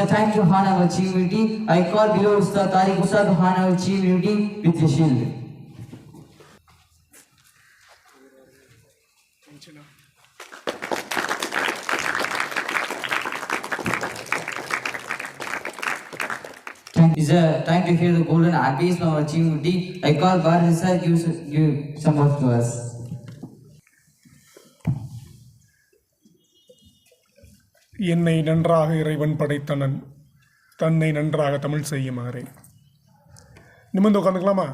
time to honor our chief unity, I call below Ustad Tariq Ustad to honor our chief unity with the shield. It's a time to hear the golden habits from our chief unity. I call Bharat sir give some words to us. என்னை நன்றாக இறைவன் படைத்தனன், தன்னை நன்றாக தமிழ் செய்யுமாறே. நிமிர்ந்து உட்காந்துக்கலாமா?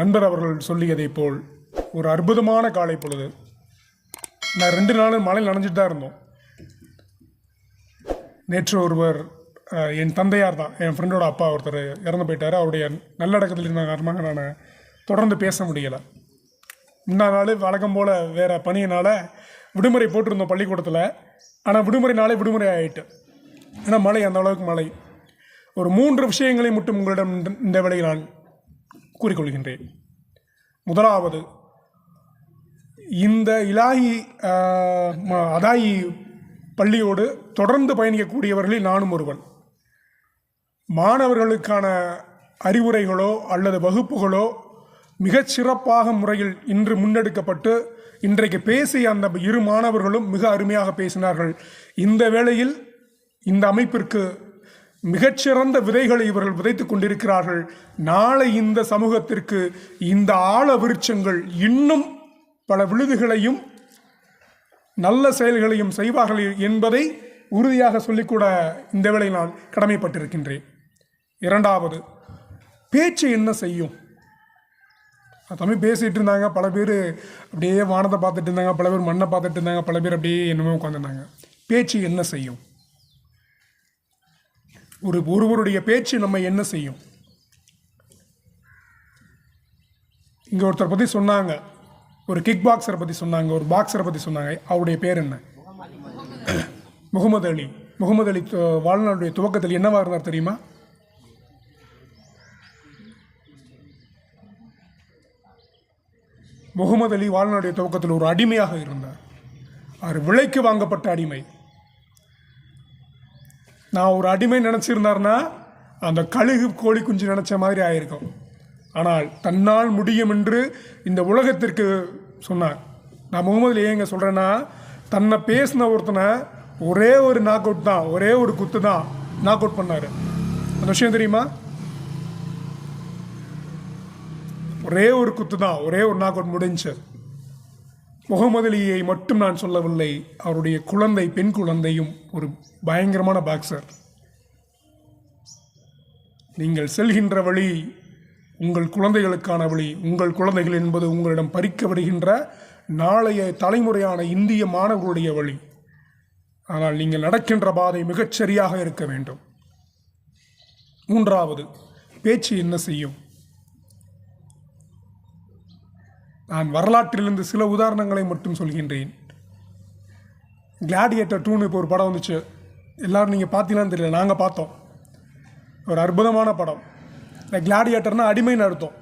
நண்பர் அவர்கள் சொல்லியதை போல் ஒரு அற்புதமான காலை பொழுது. நான் 2 நாள் மழையில் நனைஞ்சிட்டு தான் இருந்தோம். நேற்று ஒருவர், என் தந்தையார் தான், என் ஃப்ரெண்டோட அப்பா ஒருத்தர் இறந்து போயிட்டார். அவருடைய நல்லடக்கத்தில் இருந்த காரணமாக நான் தொடர்ந்து பேச முடியலை. முன்னா நாள் வழக்கம் போல் வேறு பணியினால் விடுமுறை போட்டிருந்தோம் பள்ளிக்கூடத்தில். ஆனால் விடுமுறை நாளே விடுமுறை ஆகிட்டு. ஏன்னா மழை, அந்த அளவுக்கு மழை. ஒரு 3 விஷயங்களை மட்டும் உங்களிடம் இந்த வேளையில் நான் கூறிக்கொள்கின்றேன். முதலாவது, இந்த இலாஹி அதாயி பள்ளியோடு தொடர்ந்து பயணிக்கக்கூடியவர்களில் நானும் ஒருவன். மாணவர்களுக்கான அறிவுரைகளோ அல்லது வகுப்புகளோ மிகச் சிறப்பாக முறையில் இன்று முன்னெடுக்கப்பட்டு இன்றைக்கு பேசிய அந்த 2 மாணவர்களும் மிக அருமையாக பேசினார்கள். இந்த வேளையில் இந்த அமைப்பிற்கு மிகச்சிறந்த விதைகளை இவர்கள் விதைத்து கொண்டிருக்கிறார்கள். நாளை இந்த சமூகத்திற்கு இந்த ஆழ விருட்சங்கள் இன்னும் பல விழுதுகளையும் நல்ல செயல்களையும் செய்வார்கள் என்பதை உறுதியாக சொல்லிக்கூட இந்த வேளையில் நான் கடமைப்பட்டிருக்கின்றேன். இரண்டாவது, பேச்சு என்ன செய்யும்? தமிழ் பேசிகிட்டு இருந்தாங்க. பல பேர் அப்படியே வானத்தை பார்த்துட்டு இருந்தாங்க, பல பேர் மண்ணை பார்த்துட்டு இருந்தாங்க, பல பேர் அப்படியே என்னமோ உட்காந்துருந்தாங்க. பேச்சு என்ன செய்யும்? ஒருவருடைய பேச்சு நம்ம என்ன செய்யும்? இங்கே ஒருத்தர் பற்றி சொன்னாங்க, ஒரு கிக் பாக்ஸரை பற்றி சொன்னாங்க, ஒரு பாக்ஸரை பற்றி சொன்னாங்க. அவருடைய பேர் என்ன? முகமது அலி. முகமது அலி வாழ்நாளுடைய துவக்கத்தில் என்னவாக இருந்தார் தெரியுமா? முகமது அலி வாழ்நாளுடைய துவக்கத்தில் ஒரு அடிமையாக இருந்தார். அவர் விலைக்கு வாங்கப்பட்ட அடிமை. நான் ஒரு அடிமை நினச்சிருந்தார்னா அந்த கழுகு கோழி குஞ்சு நினச்ச மாதிரி ஆயிருக்கும். ஆனால் தன்னால் முடியும் என்று இந்த உலகத்திற்கு சொன்னார். நான் முகமது அலி ஏங்க சொல்கிறேன்னா, தன்னை பேசின ஒருத்தனை ஒரே ஒரு நாக் அவுட் தான், ஒரே ஒரு குத்து தான் நாக் அவுட் பண்ணார். அந்த விஷயம் தெரியுமா? ஒரே ஒரு குத்து தான், ஒரே ஒரு நாக் அவுட் முடிஞ்சு. முகமது அலியை மட்டும் நான் சொல்லவில்லை, அவருடைய குழந்தை, பெண் குழந்தையும் ஒரு பயங்கரமான பாக்ஸர். நீங்கள் செல்கின்ற வழி உங்கள் குழந்தைகளுக்கான வழி. உங்கள் குழந்தைகள் என்பது உங்களிடம் பறிக்கப்படுகின்ற நாளைய தலைமுறையான இந்திய மாணவர்களுடைய வழி. ஆனால் நீங்கள் நடக்கின்ற பாதை மிகச்சரியாக இருக்க வேண்டும். மூன்றாவது, பேச்சு என்ன செய்யும்? நான் வரலாற்றிலிருந்து சில உதாரணங்களை மட்டும் சொல்கின்றேன். கிளாடியேட்டர் 2 இப்போ ஒரு படம் வந்துச்சு. எல்லோரும் நீங்கள் பார்த்தீங்களான்னு தெரியல, நாங்கள் பார்த்தோம். ஒரு அற்புதமான படம். இந்த கிளாடியேட்டர்னா அடிமைன்னு அர்த்தம்.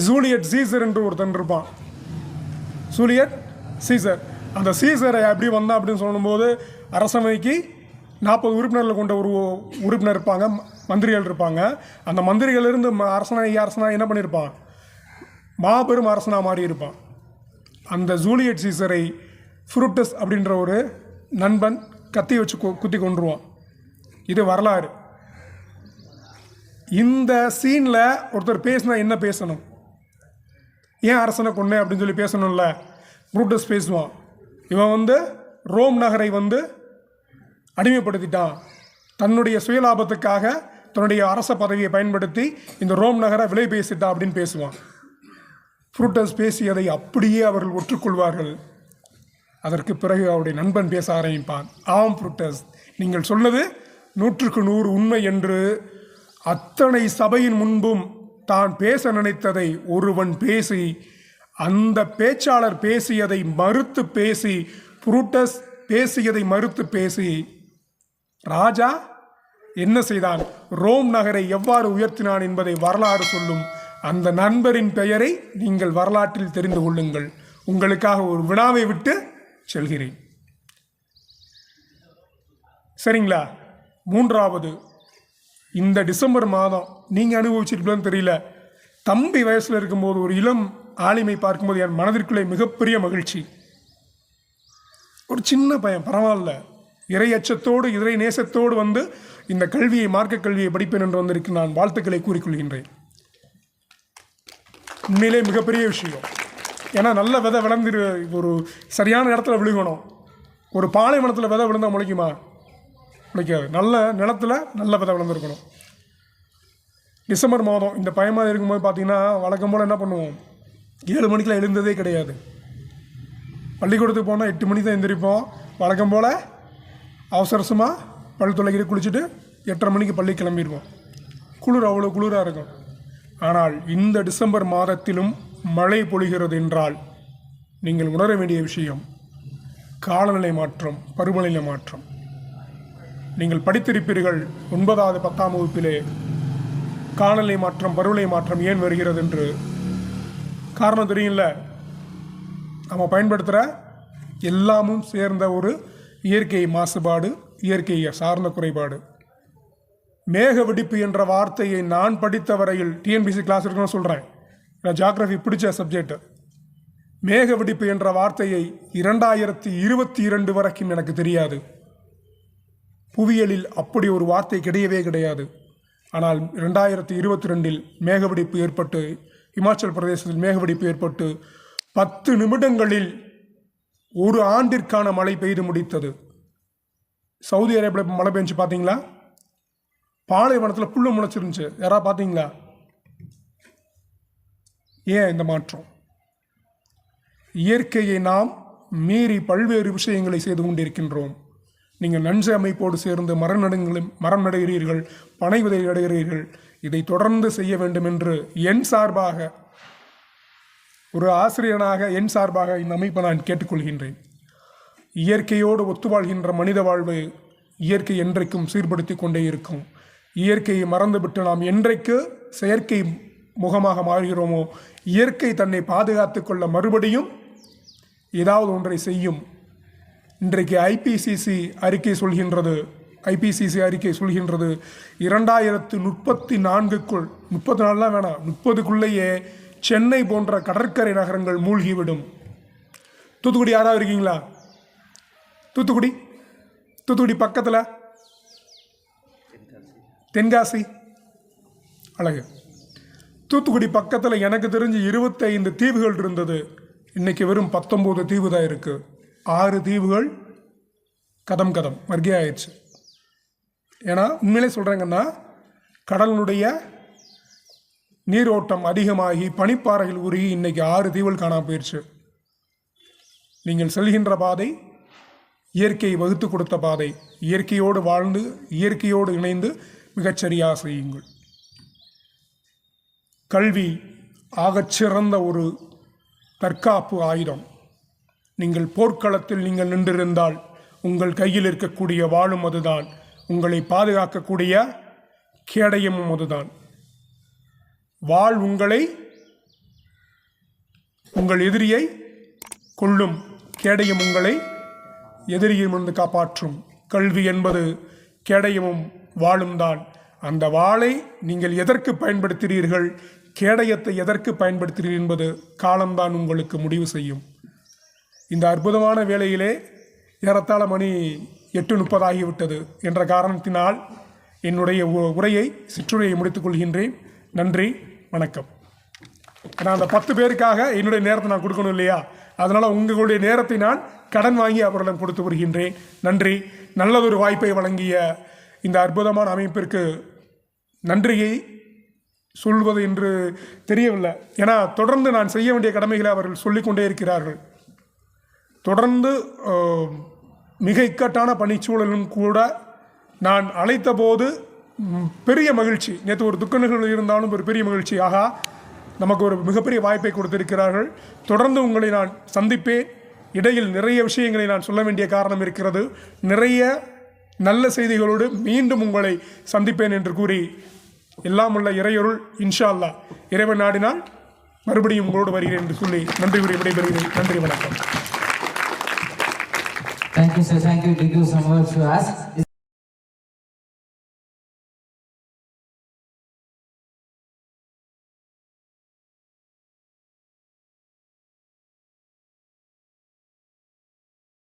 ஜூலியட் சீசர் என்று ஒருத்தன் இருப்பான். Julius Caesar. அந்த சீசரை எப்படி வந்தான் அப்படின்னு சொல்லும்போது, அரசவைக்கு 40 உறுப்பினர்கள் கொண்ட ஒரு உறுப்பினர் இருப்பாங்க, மந்திரிகள் இருப்பாங்க. அந்த மந்திரிகளிலிருந்து அரசனாக என்ன பண்ணியிருப்பான்? மாபெரும் அரசனாக மாறி இருப்பான். அந்த ஜூலியட் சீசரை ஃப்ரூட்டஸ் அப்படின்ற ஒரு நண்பன் கத்தி வச்சு குத்தி கொண்டுருவான். இது வரலாறு. இந்த சீனில் ஒருத்தர் பேசினா என்ன பேசணும்? ஏன் அரசனை கொன்னே அப்படின்னு சொல்லி பேசணும்ல. ப்ரூட்டஸ் பேசுவான், இவன் ரோம் நகரை அடிமைப்படுத்திட்டான், தன்னுடைய சுயலாபத்துக்காக தன்னுடைய அரச பதவியை பயன்படுத்தி இந்த ரோம் நகரை விலை பேசிட்டான் அப்படின்னு பேசுவான். ப்ரூட்டஸ் பேசியதை அப்படியே அவர்கள் ஒற்றுக்கொள்வார்கள். அதற்கு பிறகு அவருடைய நண்பன் பேச ஆரம்பிப்பான், ஆம் ப்ரூட்டஸ், நீங்கள் சொன்னது 100க்கு 100 உண்மை என்று அத்தனை சபையின் முன்பும் தான் பேச நினைத்ததை ஒருவன் பேசி, அந்த பேச்சாளர் பேசியதை மறுத்து பேசி, ப்ரூட்டஸ் பேசியதை மறுத்து பேசி, ராஜா என்ன செய்தான், ரோம் நகரை எவ்வாறு உயர்த்தினான் என்பதை வரலாறு சொல்லும். அந்த நண்பரின் பெயரை நீங்கள் வரலாற்றில் தெரிந்து கொள்ளுங்கள். உங்களுக்காக ஒரு வினாவை விட்டு செல்கிறேன். சரிங்களா? மூன்றாவது, இந்த டிசம்பர் மாதம் நீங்கள் அனுபவிச்சிருக்கலான்னு தெரியல, தம்பி வயசில் இருக்கும்போது ஒரு இளம் ஆளுமை பார்க்கும்போது என் மனதிற்குள்ளே மிகப்பெரிய மகிழ்ச்சி. ஒரு சின்ன பையன், பரவாயில்ல, இறை அச்சத்தோடு இறை நேசத்தோடு வந்து இந்த கல்வியை, மார்க்க கல்வியை படிப்பேன் என்று வந்திருக்கு நான் வாழ்த்துக்களை கூறிக்கொள்கின்றேன். உண்மையிலே மிகப்பெரிய விஷயம். ஏன்னா நல்ல விதை விளைந்துரு, ஒரு சரியான இடத்துல விழுகணும். ஒரு பாலைவனத்தில் விதை விழுந்தால் முளைக்குமா? முளைக்காது. நல்ல நிலத்தில் நல்ல விதை விழுந்துருக்கணும். டிசம்பர் மாதம் இந்த பயமாக இருக்கும்போது பார்த்தீங்கன்னா வழக்கம் போல் என்ன பண்ணுவோம், 7 மணிக்கெலாம் எழுந்ததே கிடையாது. பள்ளிக்கூடத்துக்கு போனால் 8 மணிக்கு தான் எழுந்திரிப்போம். வழக்கம் போல் அவசரமாக பல் துளைக்கிட்டு குளிச்சுட்டு 8:30 மணிக்கு பள்ளி கிளம்பிடுவோம். குளிர் அவ்வளோ குளிராக இருக்கும். ஆனால் இந்த டிசம்பர் மாதத்திலும் மழை பொழிகிறது என்றால் நீங்கள் உணர வேண்டிய விஷயம் காலநிலை மாற்றம், பருவநிலை மாற்றம். நீங்கள் படித்திருப்பீர்கள் 9வது 10ஆம் வகுப்பிலே காலநிலை மாற்றம், பருவநிலை மாற்றம் ஏன் வருகிறது என்று. காரணம் தெரியும்ல, நம்ம பயன்படுத்துகிற எல்லாமும் சேர்ந்த ஒரு இயற்கை மாசுபாடு, இயற்கையை சார்ந்த குறைபாடு. மேக வெடிப்பு என்ற வார்த்தையை நான் படித்த வரையில், டிஎன்பிசி கிளாஸ் இருக்குன்னு சொல்கிறேன், ஜியாகிரஃபி பிடிச்ச சப்ஜெக்ட். மேக வெடிப்பு என்ற வார்த்தையை 2022 வரைக்கும் எனக்கு தெரியாது. புவியியலில் அப்படி ஒரு வார்த்தை கிடையவே கிடையாது. ஆனால் 2022 மேகவெடிப்பு ஏற்பட்டு, இமாச்சல் பிரதேசத்தில் மேகவெடிப்பு ஏற்பட்டு 10 நிமிடங்களில் ஒரு ஆண்டிற்கான மழை பெய்து முடித்தது. சவுதி அரேபியாவில் மழை பெஞ்சு பார்த்தீங்களா? பாலைவனத்தில் புல்லு முளைச்சிருந்துச்சு. யாராவது பார்த்தீங்களா? ஏன் இந்த மாற்றம்? இயற்கையை நாம் மீறி பல்வேறு விஷயங்களை செய்து கொண்டிருக்கின்றோம். நீங்கள் நன்சை அமைப்போடு சேர்ந்து மரம் நடுகிறீர்கள், பனை விதை நடுகிறீர்கள். இதை தொடர்ந்து செய்ய வேண்டும் என்று என் சார்பாக, ஒரு ஆசிரியனாக என் சார்பாக இந்த அமைப்பை நான் கேட்டுக்கொள்கின்றேன். இயற்கையோடு ஒத்துவாழ்கின்ற மனித வாழ்வு இயற்கை என்றைக்கும் சீர்படுத்தி கொண்டே இருக்கும். இயற்கையை மறந்துவிட்டு நாம் என்றைக்கு செயற்கை முகமாக மாறுகிறோமோ, இயற்கை தன்னை பாதுகாத்து கொள்ள மறுபடியும் ஏதாவது ஒன்றை செய்யும். இன்றைக்கு ஐபிசிசி அறிக்கை சொல்கின்றது 2034க்குள், 34 வேணாம், 30க்குள்ளேயே சென்னை போன்ற கடற்கரை நகரங்கள் மூழ்கிவிடும். தூத்துக்குடி யாராவது இருக்கீங்களா? தூத்துக்குடி பக்கத்தில் தென்காசி, அழகு. தூத்துக்குடி பக்கத்தில் எனக்கு தெரிஞ்சு 25 தீவுகள் இருந்தது. இன்னைக்கு வெறும் 19 தீவு தான் இருக்குது. 6 தீவுகள் கதம் மர்கியா ஆயிடுச்சு. ஏன்னா உண்மையிலே சொல்கிறேங்கன்னா, கடலினுடைய நீரோட்டம் அதிகமாகி பனிப்பாறைகள் உருகி இன்னைக்கு 6 தீவுகள் காணாமல் போயிடுச்சு. நீங்கள் செல்கின்ற பாதை இயற்கை வகுத்து கொடுத்த பாதை. இயற்கையோடு வாழ்ந்து, இயற்கையோடு இணைந்து மிகச்சரியாக செய்யுங்கள். கல்வி ஆகச்சிறந்த ஒரு தற்காப்பு ஆயுதம். நீங்கள் போர்க்களத்தில் நீங்கள் நின்றிருந்தால் உங்கள் கையில் இருக்கக்கூடிய வாளும் அதுதான், உங்களை பாதுகாக்கக்கூடிய கேடயமும் அதுதான். வாள் உங்கள் எதிரியை கொல்லும், கேடயம் உங்களை எதிரியிலிருந்து காப்பாற்றும். கல்வி என்பது கேடயமும் வாளும் தான். அந்த வாளை நீங்கள் எதற்கு பயன்படுத்துகிறீர்கள், கேடயத்தை எதற்கு பயன்படுத்துகிறீர்கள் என்பது காலம்தான் உங்களுக்கு முடிவு செய்யும். இந்த அற்புதமான வேளையிலே ஏறத்தாழ மணி 8:30 ஆகிவிட்டது என்ற காரணத்தினால் என்னுடைய உரையை, சிற்றுரையை முடித்துக் கொள்கின்றேன். நன்றி, வணக்கம். நான் அந்த 10 பேருக்காக என்னுடைய நேரத்தை நான் கொடுக்கணும் இல்லையா? அதனால் உங்களுடைய நேரத்தை நான் கடன் வாங்கி அவர்களிடம் கொடுத்து வருகின்றேன். நன்றி. நல்லதொரு வாய்ப்பை வழங்கிய இந்த அற்புதமான அமைப்பிற்கு நன்றியை சொல்வது என்று தெரியவில்லை. ஏன்னா தொடர்ந்து நான் செய்ய வேண்டிய கடமைகளை அவர்கள் சொல்லிக்கொண்டே இருக்கிறார்கள். தொடர்ந்து மிக இக்கட்டான பணிச்சூழலும் கூட நான் அழைத்த போது பெரிய மகிழ்ச்சி. நேற்று ஒரு துக்க நிகழ்வு இருந்தாலும் ஒரு பெரிய மகிழ்ச்சி. ஆகா, நமக்கு ஒரு மிகப்பெரிய வாய்ப்பை கொடுத்திருக்கிறார்கள். தொடர்ந்து உங்களை நான் சந்திப்பேன். இடையில் நிறைய விஷயங்களை நான் சொல்ல வேண்டிய காரணம் இருக்கிறது. நிறைய நல்ல செய்திகளோடு மீண்டும் உங்களை சந்திப்பேன் என்று கூறி, எல்லாம் உள்ள இறையொருள் இன்ஷா அல்லாஹ் இறைவன் நாடினால் மறுபடியும் உங்களோடு வருகிறேன் என்று சொல்லி நன்றி கூறி விடைபெறுகிறேன். நன்றி, வணக்கம். Thank you, sir. Thank you. Did you some words to us?